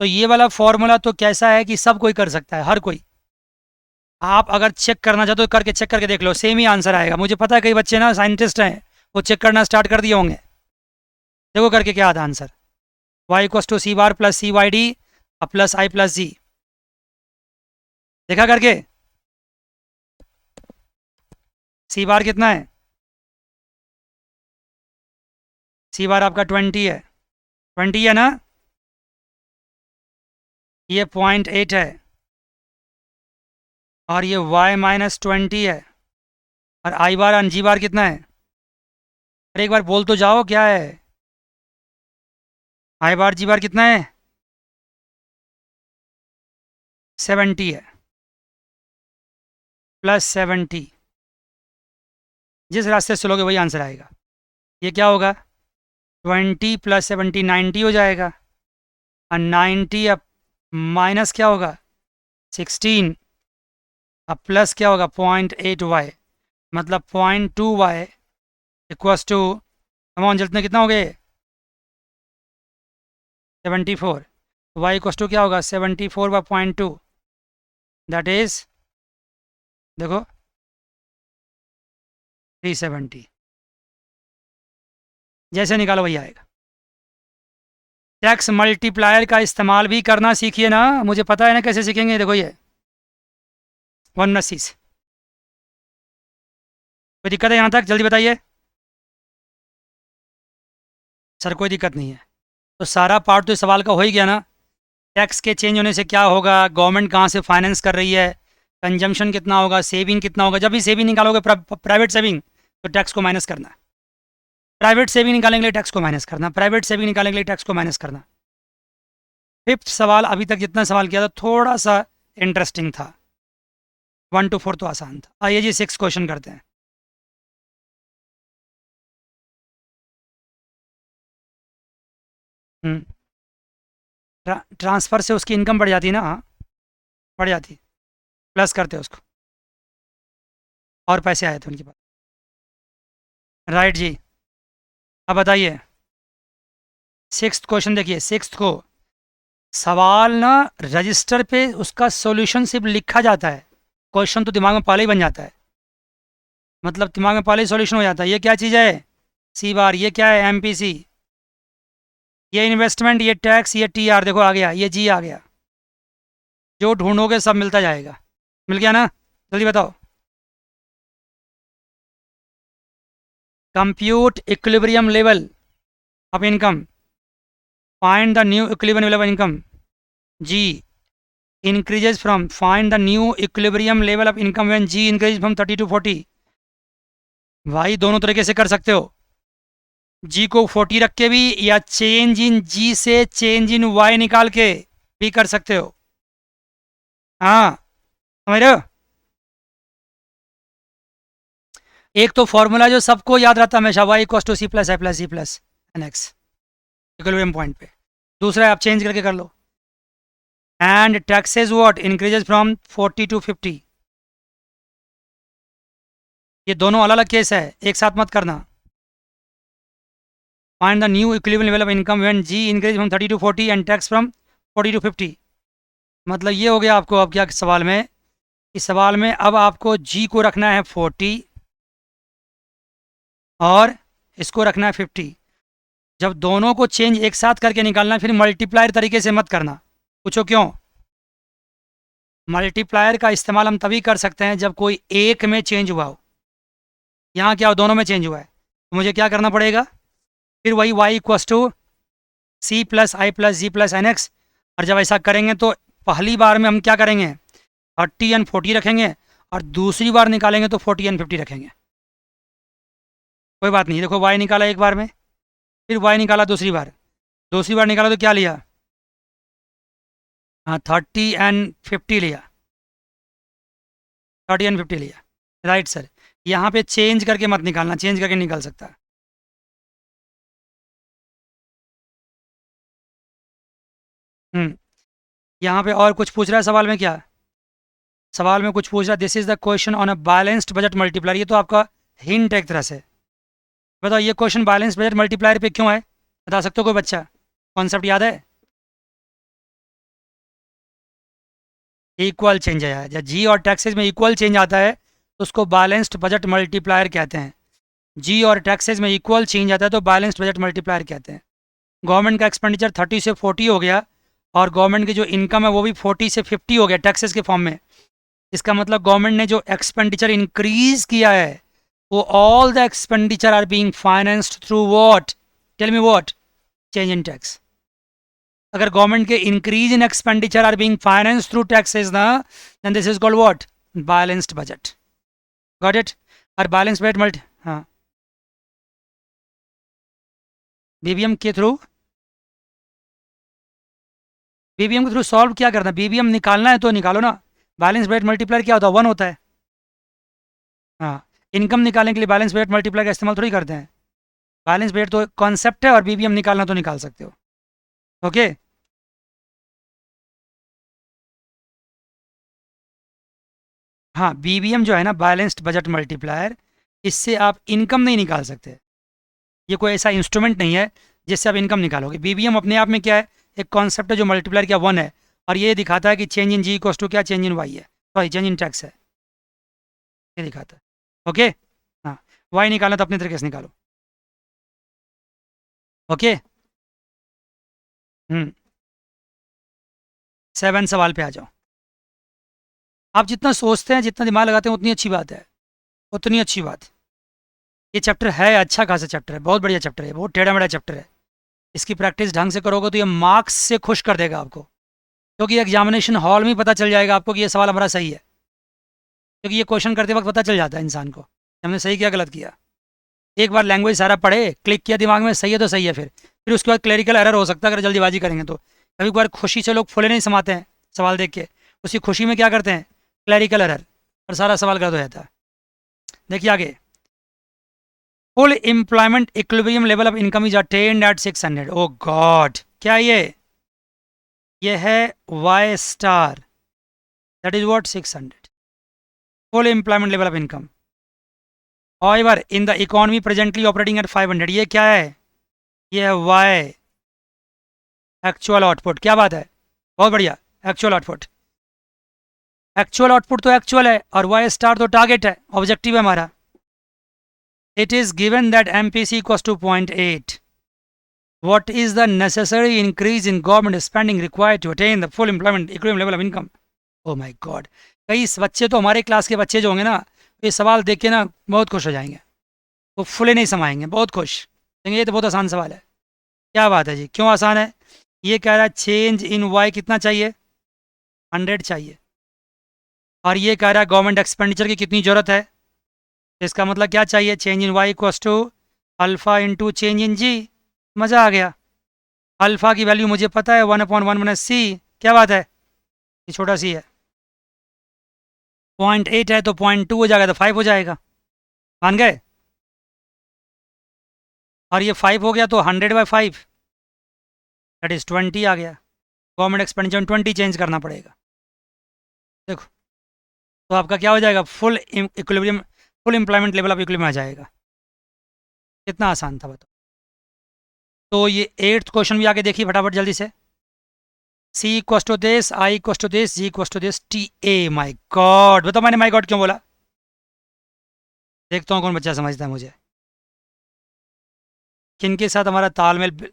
Speaker 1: तो ये वाला फॉर्मूला तो कैसा है कि सब कोई कर सकता है, हर कोई, आप अगर चेक करना चाहते हो करके चेक करके देख लो, सेम ही आंसर आएगा। मुझे पता है कई बच्चे ना साइंटिस्ट हैं, वो चेक करना स्टार्ट कर दिए होंगे, देखो करके क्या आता answer, y equals to C bar plus C Y D plus I plus G, देखा करके, सी बार कितना है, सी बार आपका 20 है, 20 है ना, ये 0.8 है, और ये y माइनस 20 है, और आई बार जी बार कितना है, अरे एक बार बोल तो जाओ क्या है, आई बार जी बार कितना है 70 है, प्लस 70, जिस रास्ते से चलोगे वही आंसर आएगा। ये क्या होगा 20 प्लस 70 90 हो जाएगा, और 90 अब माइनस क्या होगा 16, अब प्लस क्या होगा 0.8y, मतलब 0.2y इक्वस टू, अमाउंट जल्द में कितना हो गए 74, y इक्वस टू क्या होगा 74/0.2, दैट इज देखो 370, जैसे निकालो वही आएगा। टैक्स मल्टीप्लायर का इस्तेमाल भी करना सीखिए ना, मुझे पता है ना कैसे सीखेंगे, देखो ये 1 - से, कोई दिक्कत है यहाँ तक, जल्दी बताइए सर, कोई दिक्कत नहीं है। तो सारा पार्ट तो इस सवाल का हो ही गया ना, टैक्स के चेंज होने से क्या होगा, गवर्नमेंट कहाँ से फाइनेंस कर रही है, कंजम्पशन कितना होगा, सेविंग कितना होगा, जब भी सेविंग निकालोगे प्राइवेट सेविंग तो टैक्स को माइनस करना, प्राइवेट सेविंग निकालने के लिए टैक्स को माइनस करना, प्राइवेट सेविंग निकालने के लिए टैक्स को माइनस करना। फिफ्थ सवाल अभी तक जितना सवाल किया था थोड़ा सा इंटरेस्टिंग था, 1 to 4 तो आसान था। आइए जी 6 क्वेश्चन करते हैं। ट्रांसफ़र से उसकी इनकम बढ़ जाती है ना, हाँ बढ़ जाती, प्लस करते उसको, और पैसे आए थे उनके पास, राइट जी। अब बताइए 6th क्वेश्चन, देखिए 6th को सवाल ना रजिस्टर पे उसका सॉल्यूशन सिर्फ लिखा जाता है, क्वेश्चन तो दिमाग में पहले ही बन जाता है, मतलब दिमाग में पहले ही सॉल्यूशन हो जाता है। ये क्या चीज़ है सी बार, ये क्या है एमपीसी, ये इन्वेस्टमेंट, ये टैक्स, ये टीआर, देखो आ गया, ये जी आ गया, जो ढूंढोगे सब मिलता जाएगा। मिल गया ना? जल्दी बताओ। Compute equilibrium level of income, find the new equilibrium level of income. G increases from, find the new equilibrium level of income when G increases from 30 to 40। भाई दोनों तरीके से कर सकते हो, G को 40 रख के भी, या चेंज इन G से चेंज इन Y निकाल के भी कर सकते हो। हाँ समझ रहे हो? एक तो फॉर्मूला जो सबको याद रहता है हमेशा, y equal to C plus I plus G plus N X equilibrium point पे। दूसरा आप चेंज करके कर लो। And taxes what increases from 40 to 50। ये दोनों अलग अलग केस है, एक साथ मत करना। Find the new equilibrium level of income when G increase from 30 to 40 and tax from 40 to 50। मतलब ये हो गया आपको अब क्या सवाल में, इस सवाल में अब आपको जी को रखना है 40 और इसको रखना है 50। जब दोनों को चेंज एक साथ करके निकालना, फिर मल्टीप्लायर तरीके से मत करना। पूछो क्यों? मल्टीप्लायर का इस्तेमाल हम तभी कर सकते हैं जब कोई एक में चेंज हुआ हो। यहाँ क्या हो, दोनों में चेंज हुआ है, तो मुझे क्या करना पड़ेगा, फिर वही y equals to C plus I plus G plus N X. और जब ऐसा करेंगे तो पहली बार में हम क्या करेंगे, 30 एंड 40 रखेंगे, और दूसरी बार निकालेंगे तो 40 एंड 50 रखेंगे। कोई बात नहीं, देखो y निकाला एक बार में, फिर y निकाला दूसरी बार निकाला तो क्या लिया, हाँ 30 एंड 50 लिया, 30 एंड 50 लिया। राइट सर, यहाँ पे चेंज करके मत निकालना, चेंज करके निकाल सकता है। यहाँ पे और कुछ पूछ रहा है सवाल में, क्या सवाल में कुछ पूछ रहा है, this is the question on a balanced budget multiplier. ये तो आपका हिंट है एक तरह से। बताओ ये क्वेश्चन बैलेंस बजट मल्टीप्लायर पे क्यों है, बता सकते हो कोई बच्चा? कॉन्सेप्ट याद है? इक्वल चेंज है, जब जी और टैक्सेस में इक्वल चेंज आता है तो उसको बैलेंस्ड बजट मल्टीप्लायर कहते हैं। जी और टैक्सेस में इक्वल चेंज आता है तो बैलेंस्ड बजट मल्टीप्लायर कहते हैं। गवर्नमेंट का एक्सपेंडिचर 30 से 40 हो गया, और गवर्नमेंट की जो इनकम है वो भी 40 से 50 हो गया टैक्सेस के फॉर्म में। इसका मतलब गवर्नमेंट ने जो एक्सपेंडिचर इंक्रीज किया है, वो all the expenditure are being financed through what, tell me what, change in tax. अगर गवर्नमेंट के increase in expenditure are being financed through taxes ना, then this is called what, balanced budget. Got it? और balance budget multi, हाँ, BBM के थ्रू, BBM के थ्रू solve क्या करना है, बीबीएम निकालना है तो निकालो ना। बैलेंस बजट मल्टीप्लायर क्या होता है, 1 होता है। हाँ, इनकम निकालने के लिए बैलेंस बजट मल्टीप्लायर का इस्तेमाल थोड़ी करते हैं। बैलेंस बजट तो कॉन्सेप्ट है, और बीबीएम निकालना तो निकाल सकते हो। ओके, हाँ बीबीएम जो है ना, बैलेंस्ड बजट मल्टीप्लायर, इससे आप इनकम नहीं निकाल सकते। ये कोई ऐसा इंस्ट्रूमेंट नहीं है जिससे आप इनकम निकालोगे। बीबीएम अपने आप में क्या है, एक कॉन्सेप्ट है जो मल्टीप्लायर क्या 1 है, और ये दिखाता है कि change in G equals to क्या, चेंज इन वाई है, सॉरी चेंज इन टैक्स है, ये दिखाता है। ओके, हाँ, वाई निकालना तो अपने तरीके से निकालो। ओके, 7 सवाल पे आ जाओ। आप जितना सोचते हैं, जितना दिमाग लगाते हैं, उतनी अच्छी बात है, उतनी अच्छी बात। ये चैप्टर है अच्छा खासा चैप्टर है, बहुत बढ़िया चैप्टर है, बहुत टेढ़ा मेढ़ा चैप्टर है। इसकी प्रैक्टिस ढंग से करोगे तो ये मार्क्स से खुश कर देगा आपको, क्योंकि एग्जामिनेशन हॉल में पता चल जाएगा आपको कि ये सवाल हमारा सही है। क्योंकि ये क्वेश्चन करते वक्त पता चल जाता है इंसान को हमने सही किया गलत किया। एक बार लैंग्वेज सारा पढ़े, क्लिक किया दिमाग में, सही है तो सही है, फिर उसके बाद क्लरिकल एरर हो सकता है अगर जल्दीबाजी करेंगे तो। कभी कभार खुशी से लोग फुले नहीं समाते हैं सवाल देख के, उसी खुशी में क्या करते हैं, क्लरिकल एरर, और सारा सवाल गलत हो जाता है। देखिए आगे, full employment equilibrium level of income is attend at 600। Oh God, क्या ये है Y star, that is what 600 full employment level of income. However, in the economy presently operating at 500, ये क्या है, ये है वाई एक्चुअल आउटपुट। क्या बात है, बहुत बढ़िया, एक्चुअल आउटपुट। एक्चुअल आउटपुट तो एक्चुअल है, और वाई स्टार तो टारगेट है, ऑब्जेक्टिव है हमारा। It is given that MPC equals to 0.8। What is the necessary increase in government spending required to attain the full employment equivalent level of income? Oh my God, कई इस बच्चे तो हमारे class के बच्चे जो होंगे ना, ये सवाल देख के ना बहुत खुश हो जाएंगे, वो फुले नहीं समाएंगे, बहुत खुश कहेंगे ये तो बहुत आसान सवाल है। क्या बात है जी, क्यों आसान है? ये कह रहा है चेंज इन वाई कितना चाहिए, 100 चाहिए, और ये कह रहा है गवर्नमेंट एक्सपेंडिचर की कितनी ज़रूरत है। इसका मतलब क्या चाहिए, change in Y equals to alpha into change in G. मज़ा आ गया, अल्फ़ा की वैल्यू मुझे पता है 1/1 - c, क्या बात है, ये छोटा सी है, 0.8 है तो 0.2 हो जाएगा तो 5 हो जाएगा, मान गए। और ये 5 हो गया तो 100/5 दैट इज़ 20 आ गया। गवर्नमेंट एक्सपेंडिचर में 20 चेंज करना पड़ेगा। देखो, तो आपका क्या हो जाएगा, full equilibrium, full employment level of equilibrium आ जाएगा। कितना आसान था बताओ। तो ये 8th क्वेश्चन भी आगे देखिए फटाफट जल्दी से। C equals to this, I equals to this, G equals to this, T A. My God, बताओ मैंने माई गॉड क्यों बोला? देखता हूँ कौन बच्चा समझता है मुझे, किनके साथ हमारा तालमेल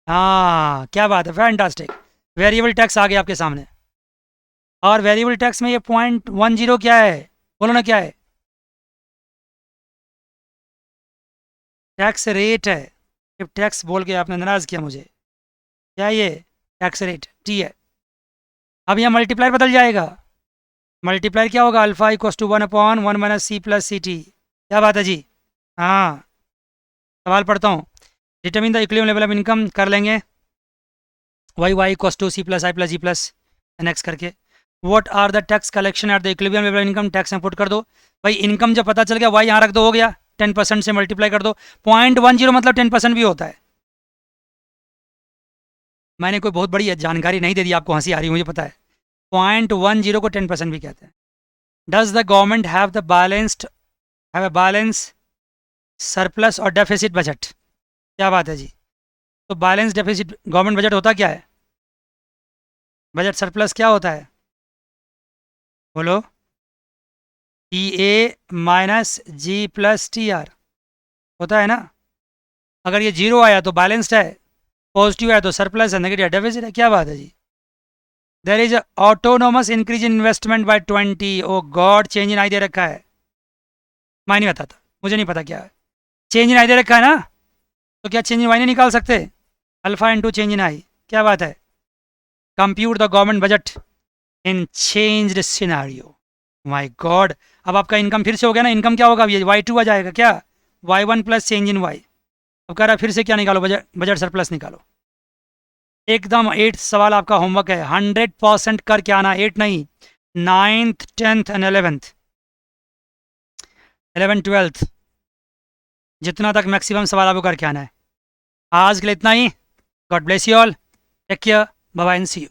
Speaker 1: हाँ क्या बात है, फैंटास्टिक। वेरिएबल टैक्स आ गया आपके सामने, और वेरिएबल टैक्स में ये 0.10 क्या है, बोलो ना क्या है? टैक्स रेट है। जब टैक्स बोल के आपने नाराज़ किया मुझे, क्या ये टैक्स रेट टी है। अब यहाँ मल्टीप्लायर बदल जाएगा, मल्टीप्लायर क्या होगा, alpha equals to 1/1 minus C plus C T. क्या बात है जी। हाँ, सवाल पढ़ता हूँ। Determine the equilibrium level of income कर लेंगे, Y equals to C plus I plus G plus N X करके। What are the tax collection at the equilibrium level of income, tax में पुट कर दो। भाई इनकम जब पता चल गया, वाई यहाँ रख दो, हो गया। 10% से मल्टीप्लाई कर दो, 0.10 मतलब 10% भी होता है। मैंने कोई बहुत बड़ी जानकारी नहीं दे दी आपको, हंसी आ रही मुझे पता है। 0.10 को 10% भी कहते हैं। Does the government have a balance surplus और डेफिसिट बजट। क्या बात है जी। तो बैलेंस डेफिसिट गवर्नमेंट बजट होता क्या है, बजट सरप्लस क्या होता है, बोलो? T A minus G plus T R होता है ना। अगर ये जीरो आया तो बैलेंस्ड है, पॉजिटिव आया तो सरप्लस है, नेगेटिव डेफिसिट है। क्या बात है जी। There is autonomous increase in investment by 20। Oh God, change in I दे रखा है, मैं नहीं बताता, मुझे नहीं पता क्या है। चेंज इन आई दे रखा है ना, तो क्या चेंज इन वाई नहीं निकाल सकते, अल्फा इंटू चेंज इन आई। क्या बात है। Compute the government budget in changed scenario. My God, अब आपका इनकम फिर से हो गया ना, इनकम क्या होगा, ये y2 आ जाएगा क्या, y1 plus change in y। अब कह रहा है फिर से क्या निकालो, बजट बजट सरप्लस निकालो। एकदम 8th सवाल आपका होमवर्क है, 100% करके आना, 8 नहीं, 9th 10th and 11th, 11 12th, जितना तक मैक्सिमम सवाल आपको करके आना है। आज के लिए इतना ही। God bless you all, take care, bye bye and see you.